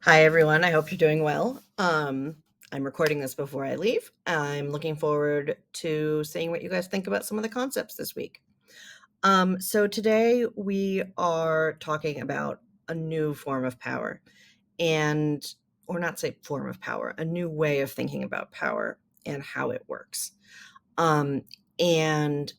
Hi, everyone. I hope you're doing well. I'm recording this before I leave. I'm looking forward to seeing what you guys think about some of the concepts this week. So today we are talking about a new form of power and, or not say form of power, a new way of thinking about power and how it works. And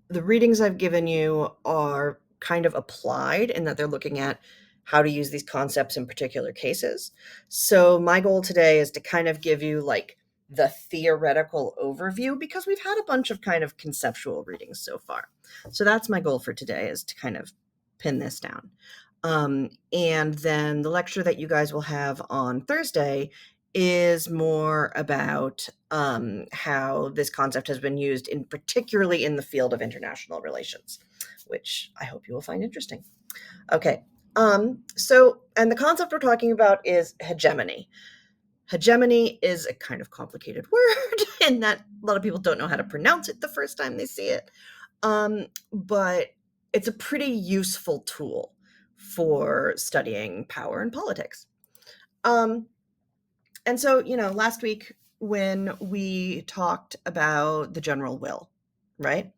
the readings I've given you are kind of applied in that they're looking at how to use these concepts in particular cases. So my goal today is to kind of give you like the theoretical overview because we've had a bunch of kind of conceptual readings so far. So that's my goal for today, is to kind of pin this down. And then the lecture that you guys will have on Thursday is more about how this concept has been used in particularly in the field of international relations, which I hope you will find interesting. Okay. And the concept we're talking about is hegemony. Hegemony is a kind of complicated word in that a lot of people don't know how to pronounce it the first time they see it. But it's a pretty useful tool for studying power and politics. And so, last week when we talked about the general will, right?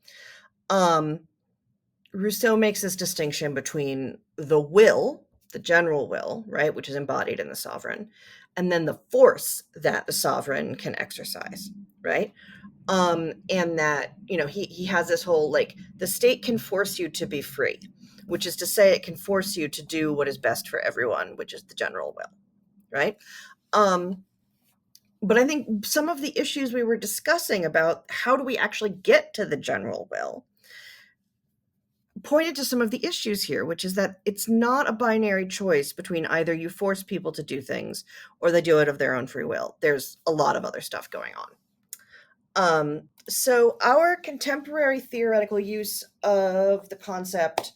Rousseau makes this distinction between the will, the general will, right, which is embodied in the sovereign, and then the force that the sovereign can exercise, right? And that, he has this whole like the state can force you to be free, which is to say it can force you to do what is best for everyone, which is the general will, right? But I think some of the issues we were discussing about how do we actually get to the general will pointed to some of the issues here, which is that it's not a binary choice between either you force people to do things or they do it of their own free will. There's a lot of other stuff going on. So our contemporary theoretical use of the concept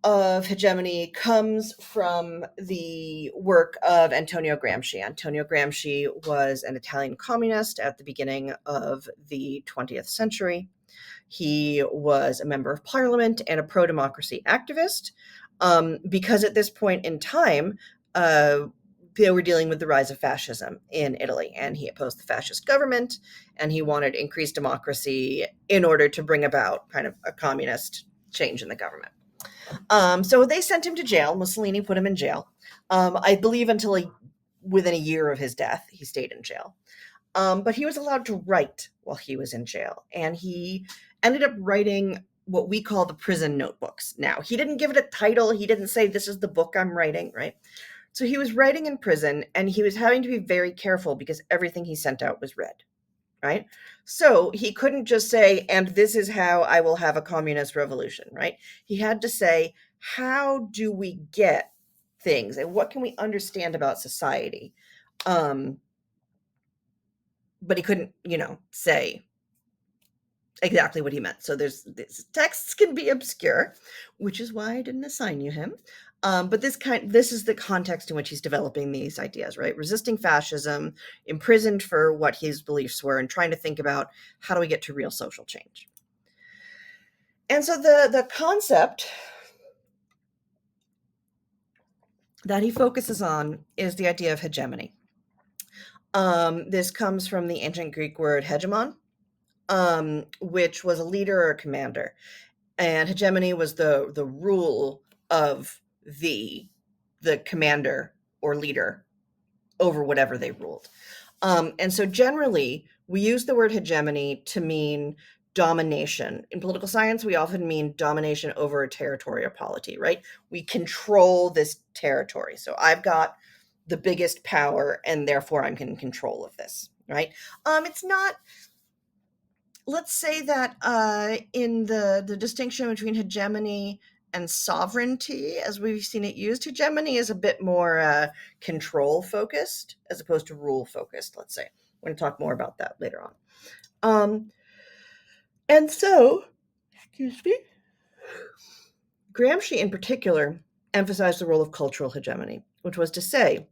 of hegemony comes from the work of Antonio Gramsci. Antonio Gramsci was an Italian communist at the beginning of the 20th century. He was a member of parliament and a pro-democracy activist, because at this point in time, they were dealing with the rise of fascism in Italy, and he opposed the fascist government, and he wanted increased democracy in order to bring about kind of a communist change in the government. So they sent him to jail. Mussolini put him in jail. I believe until within a year of his death, he stayed in jail. But he was allowed to write while he was in jail, and he ended up writing what we call the prison notebooks. Now, he didn't give it a title. He didn't say, this is the book I'm writing, right? So he was writing in prison, and he was having to be very careful because everything he sent out was read, right? So he couldn't just say, and this is how I will have a communist revolution, right? He had to say, how do we get things, and what can we understand about society? But he couldn't, say exactly what he meant. So these texts can be obscure, which is why I didn't assign you him. But this is the context in which he's developing these ideas, right? Resisting fascism, imprisoned for what his beliefs were, and trying to think about how do we get to real social change. And so the concept that he focuses on is the idea of hegemony. This comes from the ancient Greek word hegemon, which was a leader or a commander. And hegemony was the rule of the commander or leader over whatever they ruled. And so generally, we use the word hegemony to mean domination. In political science, we often mean domination over a territory or polity, right? We control this territory. So I've got the biggest power, and therefore I'm in control of this, right? It's not, let's say that in the distinction between hegemony and sovereignty, as we've seen it used, hegemony is a bit more control focused as opposed to rule focused, let's say. We're going to talk more about that later on. And so, excuse me, Gramsci in particular emphasized the role of cultural hegemony, which was to say,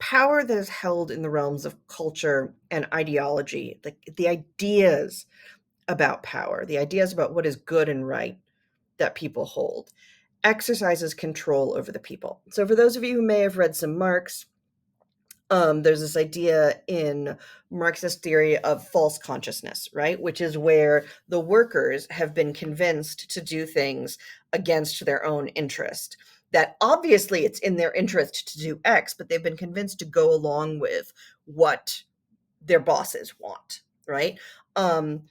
power that is held in the realms of culture and ideology, the ideas about power, the ideas about what is good and right that people hold. exercises control over the people. So for those of you who may have read some Marx, there's this idea in Marxist theory of false consciousness, right? Which is where the workers have been convinced to do things against their own interest. That obviously it's in their interest to do X, but they've been convinced to go along with what their bosses want, right? And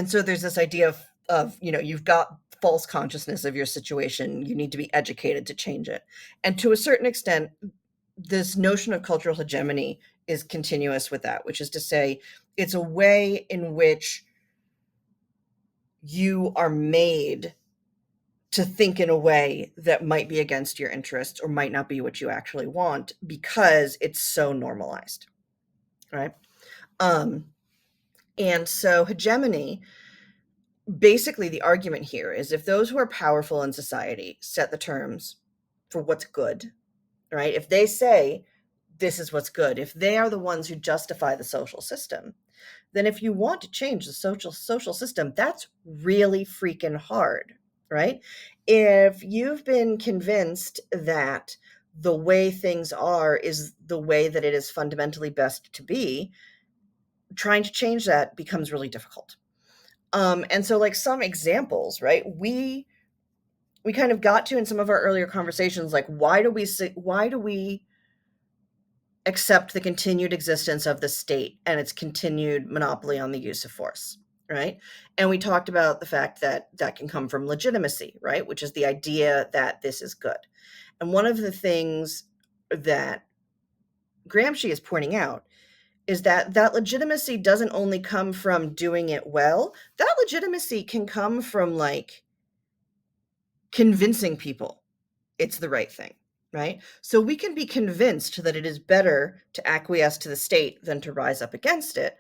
so there's this idea of you've got false consciousness of your situation. You need to be educated to change it. And to a certain extent, this notion of cultural hegemony is continuous with that, which is to say, it's a way in which you are made to think in a way that might be against your interest or might not be what you actually want because it's so normalized, right? And so hegemony, basically the argument here is if those who are powerful in society set the terms for what's good, right? If they say this is what's good, if they are the ones who justify the social system, then if you want to change the social system, that's really freaking hard, right? If you've been convinced that the way things are is the way that it is fundamentally best to be, trying to change that becomes really difficult. And so like some examples, right? We kind of got to in some of our earlier conversations, like why do we accept the continued existence of the state and its continued monopoly on the use of force, right? And we talked about the fact that that can come from legitimacy, right? Which is the idea that this is good. And one of the things that Gramsci is pointing out is that that legitimacy doesn't only come from doing it well. That legitimacy can come from like convincing people it's the right thing, right? So we can be convinced that it is better to acquiesce to the state than to rise up against it,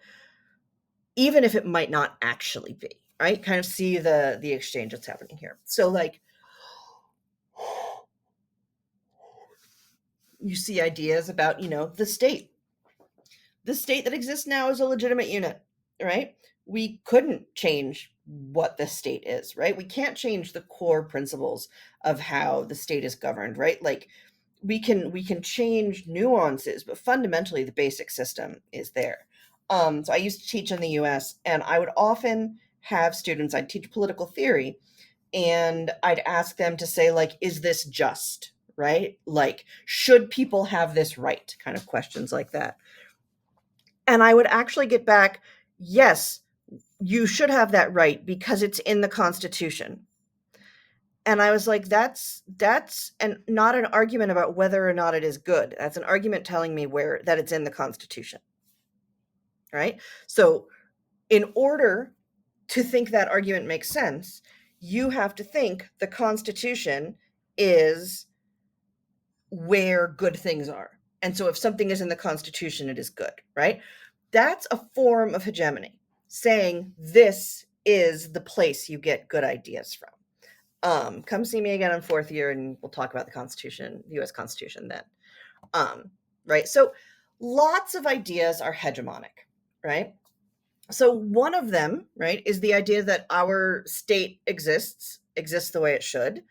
even if it might not actually be, right? Kind of see the exchange that's happening here. So like you see ideas about, the state. The state that exists now is a legitimate unit, right? We couldn't change what the state is, right? We can't change the core principles of how the state is governed, right? Like we can change nuances, but fundamentally the basic system is there. So I used to teach in the US, and I would often have students, I'd teach political theory, and I'd ask them to say, like, is this just, right? Like, should people have this right? Kind of questions like that. And I would actually get back, yes, you should have that right because it's in the Constitution. And I was like, that's not an argument about whether or not it is good. That's an argument telling me that it's in the Constitution. Right? So in order to think that argument makes sense, you have to think the Constitution is where good things are. And so if something is in the Constitution, it is good, right? That's a form of hegemony, saying this is the place you get good ideas from. Come see me again in fourth year and we'll talk about the Constitution, the US Constitution then. Right? So lots of ideas are hegemonic, right? So one of them, right, is the idea that our state exists the way it should,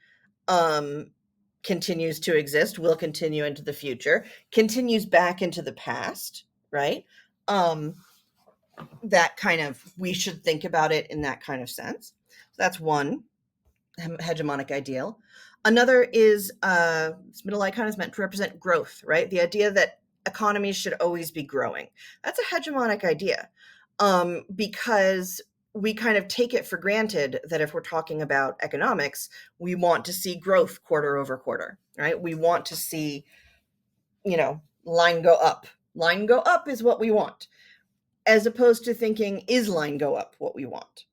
continues to exist, will continue into the future, continues back into the past, right? That kind of, we should think about it in that kind of sense. So that's one hegemonic ideal. Another is this middle icon is meant to represent growth, right? The idea that economies should always be growing. That's a hegemonic idea, because we kind of take it for granted that if we're talking about economics, we want to see growth quarter over quarter, right? We want to see, line go up. Line go up is what we want, as opposed to thinking, is line go up what we want?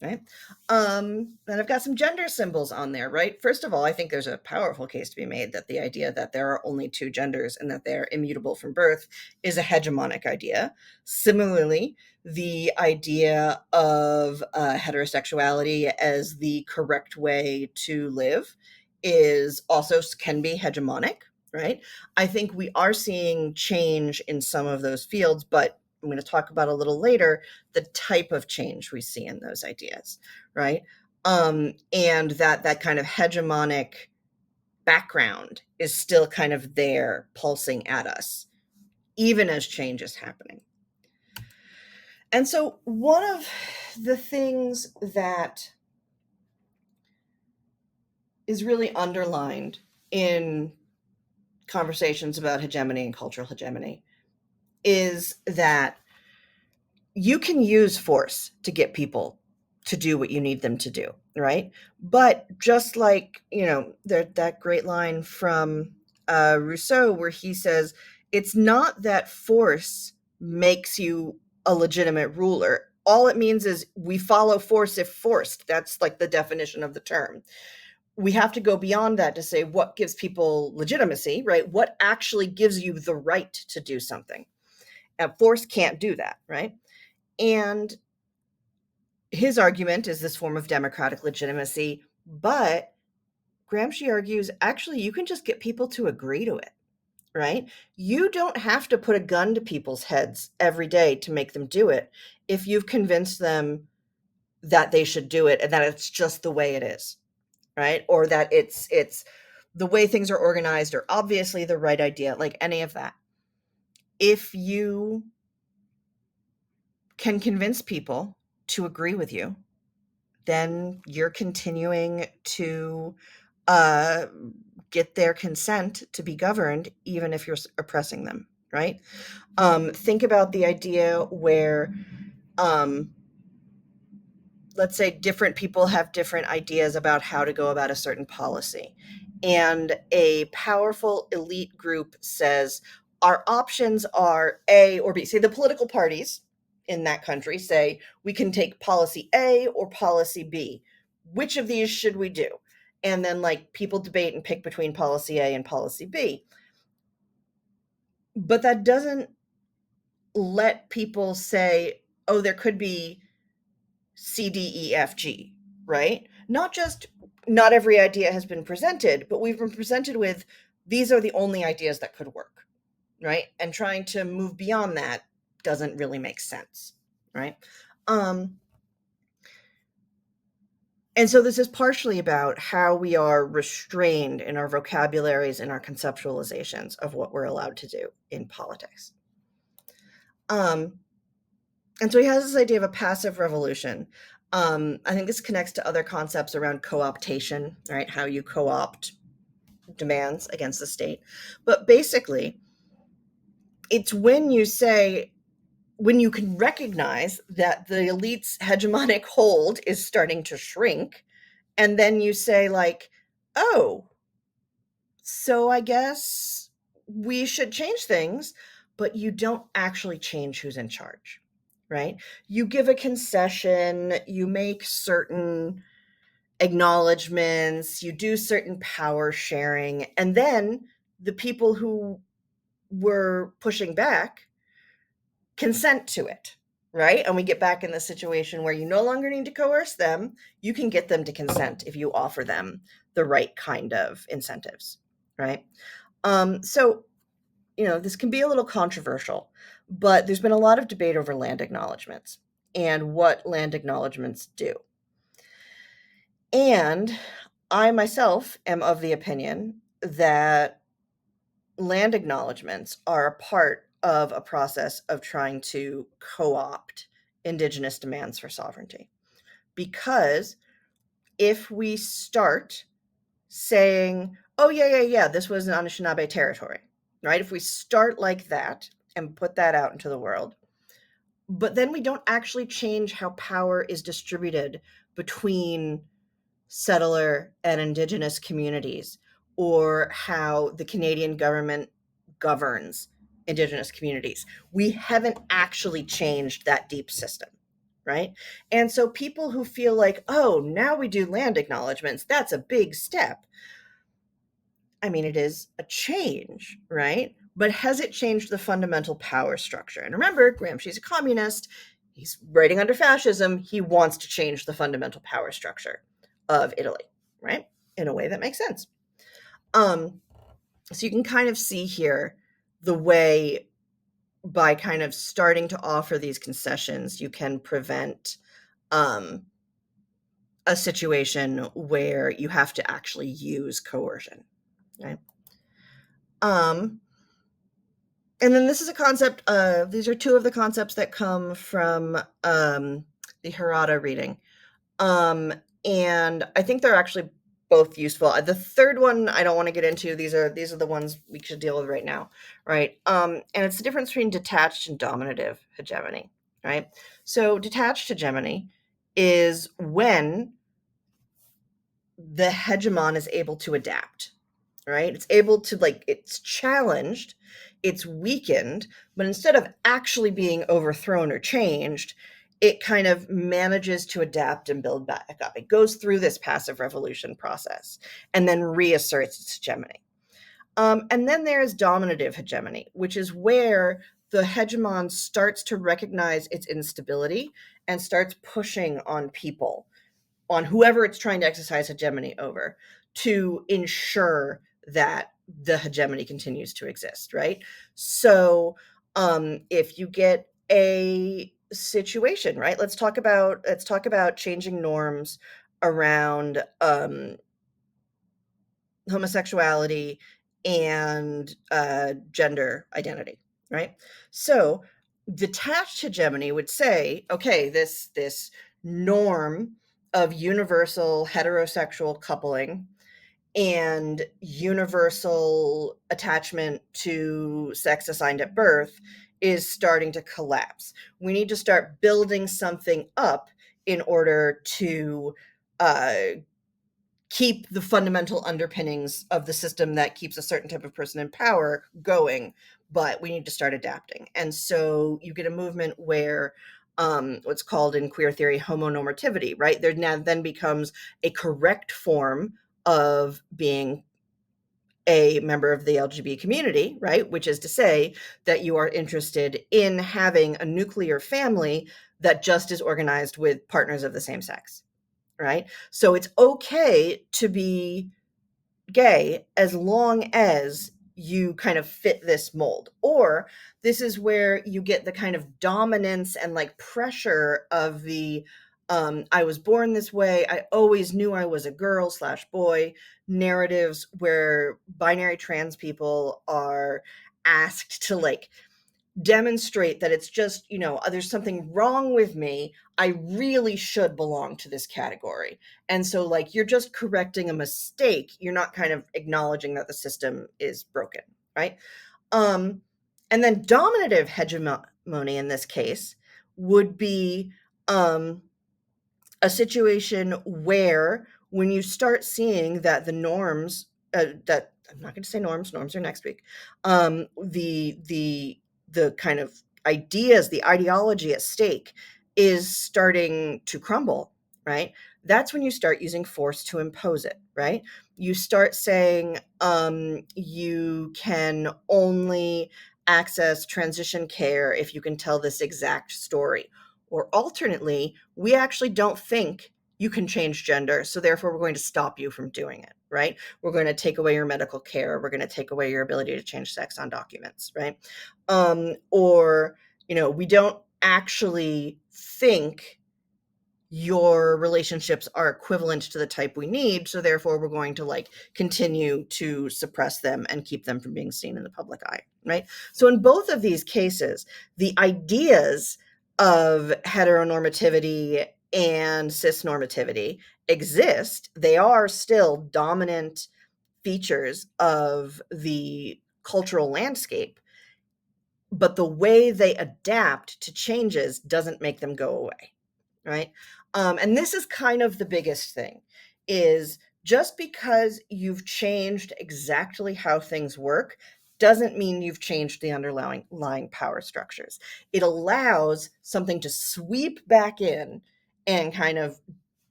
Right. And I've got some gender symbols on there, right? First of all, I think there's a powerful case to be made that the idea that there are only two genders and that they're immutable from birth is a hegemonic idea. Similarly, the idea of heterosexuality as the correct way to live can be hegemonic, right? I think we are seeing change in some of those fields, but I'm going to talk about a little later the type of change we see in those ideas, right? And that kind of hegemonic background is still kind of there pulsing at us, even as change is happening. And so one of the things that is really underlined in conversations about hegemony and cultural hegemony is that you can use force to get people to do what you need them to do, right? But just like, that great line from Rousseau where he says, it's not that force makes you a legitimate ruler. All it means is we follow force if forced. That's like the definition of the term. We have to go beyond that to say what gives people legitimacy, right? What actually gives you the right to do something? And force can't do that, right? And his argument is this form of democratic legitimacy, but Gramsci argues, actually, you can just get people to agree to it, right? You don't have to put a gun to people's heads every day to make them do it if you've convinced them that they should do it and that it's just the way it is, right? Or that it's the way things are organized or obviously the right idea, like any of that. If you can convince people to agree with you, then you're continuing to get their consent to be governed, even if you're oppressing them, right? Think about the idea where, let's say, different people have different ideas about how to go about a certain policy. And a powerful elite group says, our options are A or B. Say the political parties in that country say, we can take policy A or policy B. Which of these should we do? And then like people debate and pick between policy A and policy B. But that doesn't let people say, oh, there could be C, D, E, F, G, right? Not every idea has been presented, but we've been presented with these are the only ideas that could work, right? And trying to move beyond that doesn't really make sense, right? And so this is partially about how we are restrained in our vocabularies and our conceptualizations of what we're allowed to do in politics. And so he has this idea of a passive revolution. I think this connects to other concepts around co-optation, right? How you co-opt demands against the state. But basically, it's when you can recognize that the elite's hegemonic hold is starting to shrink, and then you say like, oh, so I guess we should change things, but you don't actually change who's in charge, right? You give a concession, you make certain acknowledgments, you do certain power sharing, and then the people who were pushing back consent to it, right? And we get back in the situation where you no longer need to coerce them. You can get them to consent if you offer them the right kind of incentives, right? So, this can be a little controversial, but there's been a lot of debate over land acknowledgements and what land acknowledgements do. And I myself am of the opinion that land acknowledgements are a part of a process of trying to co-opt indigenous demands for sovereignty. Because if we start saying, oh, yeah, this was an Anishinaabe territory, right? If we start like that and put that out into the world, but then we don't actually change how power is distributed between settler and indigenous communities, or how the Canadian government governs indigenous communities. We haven't actually changed that deep system, right? And so people who feel like, oh, now we do land acknowledgements, that's a big step. I mean, it is a change, right? But has it changed the fundamental power structure? And remember, Gramsci's a communist. He's writing under fascism. He wants to change the fundamental power structure of Italy, right? In a way that makes sense. So you can kind of see here the way, by kind of starting to offer these concessions, you can prevent a situation where you have to actually use coercion, right? Um, and then this is a concept of, these are two of the concepts that come from the Hirata reading. Um, and I think they're actually both useful. The third one I don't want to get into. These are the ones we should deal with right now, right? And it's the difference between detached and dominative hegemony, right? So detached hegemony is when the hegemon is able to adapt, right? It's able to, like, it's challenged, it's weakened, but instead of actually being overthrown or changed, it kind of manages to adapt and build back up. It goes through this passive revolution process and then reasserts its hegemony. And then there's dominative hegemony, which is where the hegemon starts to recognize its instability and starts pushing on people, on whoever it's trying to exercise hegemony over, to ensure that the hegemony continues to exist, right? So if you get a situation, right, let's talk about changing norms around homosexuality and gender identity, right? So detached hegemony would say, okay, this norm of universal heterosexual coupling and universal attachment to sex assigned at birth is starting to collapse. We need to start building something up in order to uh, keep the fundamental underpinnings of the system that keeps a certain type of person in power going, but we need to start adapting. And so you get a movement where what's called in queer theory homonormativity, right? There now then becomes a correct form of being a member of the LGBT community, right? Which is to say that you are interested in having a nuclear family that just is organized with partners of the same sex, right? So it's okay to be gay as long as you kind of fit this mold. Or this is where you get the kind of dominance and like pressure of the I was born this way, I always knew I was a girl slash boy narratives, where binary trans people are asked to like demonstrate that it's just, there's something wrong with me. I really should belong to this category. And so, like, you're just correcting a mistake. You're not kind of acknowledging that the system is broken, right? And then dominative hegemony in this case would be a situation where when you start seeing that the norms, that I'm not going to say norms are next week, the kind of ideas, the ideology at stake is starting to crumble, right? That's when you start using force to impose it, right? You start saying you can only access transition care if you can tell this exact story. Or alternately, we actually don't think you can change gender, so therefore we're going to stop you from doing it, right? We're going to take away your medical care. We're going to take away your ability to change sex on documents, right? Or, we don't actually think your relationships are equivalent to the type we need, so therefore we're going to like continue to suppress them and keep them from being seen in the public eye, right? So in both of these cases, the ideas of heteronormativity and cisnormativity exist. They are still dominant features of the cultural landscape, but the way they adapt to changes doesn't make them go away, right? And this is kind of the biggest thing, is just because you've changed exactly how things work doesn't mean you've changed the underlying power structures. It allows something to sweep back in and kind of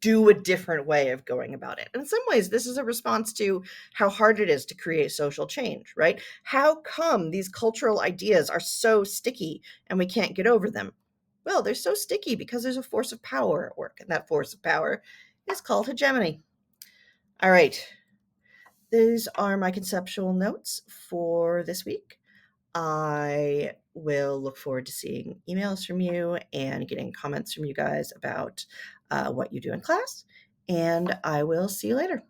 do a different way of going about it. In some ways, this is a response to how hard it is to create social change, right? How come these cultural ideas are so sticky and we can't get over them? Well, they're so sticky because there's a force of power at work, and that force of power is called hegemony. All right, these are my conceptual notes for this week. I will look forward to seeing emails from you and getting comments from you guys about what you do in class. and I will see you later.